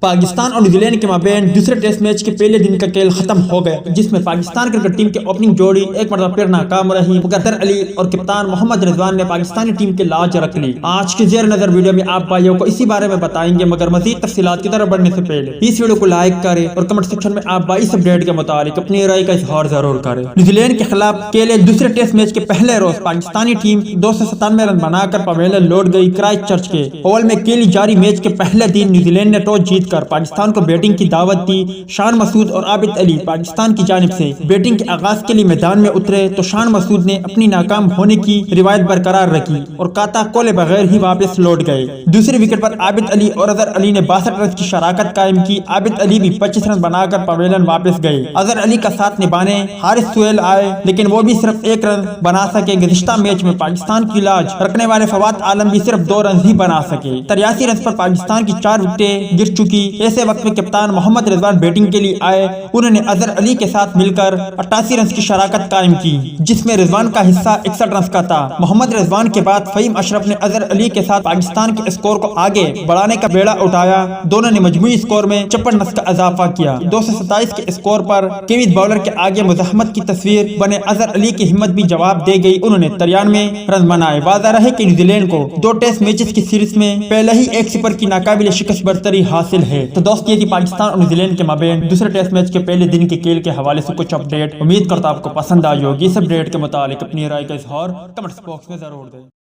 پاکستان اور New Zealand کے مابین دوسرے ٹیسٹ میچ کے پہلے دن کا کھیل ختم ہو گیا، جس میں پاکستان کرکٹ ٹیم کی اوپننگ جوڑی ایک مرتبہ پھر ناکام رہی، مگر اظہر علی اور کپتان محمد رضوان نے پاکستانی ٹیم کی لاج رکھ لی۔ آج کے زیر نظر ویڈیو میں آپ بھائیوں کو اسی بارے میں بتائیں گے، مگر مزید تفصیلات کی طرف بڑھنے سے پہلے اس ویڈیو کو لائک کریں اور کمنٹ سیکشن میں آپ بھائی اس اپڈیٹ کے متعلق اپنی رائے کا اظہار ضرور کریں۔ نیوزی لینڈ کے خلاف کھیلے دوسرے ٹیسٹ میچ کے پہلے روز پاکستانی ٹیم 297 رن بنا کر پویلین لوٹ گئی کرائسٹ چرچ کے۔ اول میں کھیلی جاری میچ کے پہلے دن نیوزی لینڈ نے ٹاس جیت کر پاکستان کو بیٹنگ کی دعوت دی۔ شان مسعود اور عابد علی پاکستان کی جانب سے بیٹنگ کے آغاز کے لیے میدان میں اترے تو شان مسعود نے اپنی ناکام ہونے کی روایت برقرار رکھی اور کاتا کولے بغیر ہی واپس لوٹ گئے۔ دوسری وکٹ پر عابد علی اور اظہر علی نے 62 رن کی شراکت قائم کی۔ عابد علی بھی 25 رن بنا کر پویلین واپس گئے۔ اظہر علی کا ساتھ نبھانے حارث سہیل آئے، لیکن وہ بھی صرف 1 رن بنا سکے۔ گزشتہ میچ میں پاکستان کی لاج رکھنے والے فواد عالم بھی صرف 2 رن ہی بنا سکے۔ 83 رن پر پاکستان کی 4 وکٹیں گر چکی۔ ایسے وقت میں کپتان محمد رضوان بیٹنگ کے لیے آئے، انہوں نے اظہر علی کے ساتھ مل کر 88 رن کی شراکت قائم کی، جس میں رضوان کا حصہ 61 رن کا تھا۔ محمد رضوان کے بعد فہیم اشرف نے اظہر علی کے ساتھ پاکستان کے اسکور کو آگے بڑھانے کا بیڑا اٹھایا۔ دونوں نے مجموعی اسکور میں 56 رن کا اضافہ کیا۔ 227 کے اسکور پر کیویز باؤلر کے آگے مزاحمت کی تصویر بنے اظہر علی کی ہمت بھی جواب دے گئی، انہوں نے 93 رن بنائے۔ واضح رہے کہ نیوزی لینڈ کو 2 ٹیسٹ میچز کی سیریز میں پہلے ہی 1-0 کی ناقابل شکست برتری حاصل ہے۔ تو دوست یہ تھی پاکستان اور نیوزی لینڈ کے مابین دوسرے ٹیسٹ میچ کے پہلے دن کے کھیل کے حوالے سے کچھ اپڈیٹ۔ امید کرتا ہوں آپ کو پسند آئی ہوگی۔ اس اپڈیٹ کے متعلق اپنی رائے کا اظہار کمنٹس باکس میں ضرور دیں۔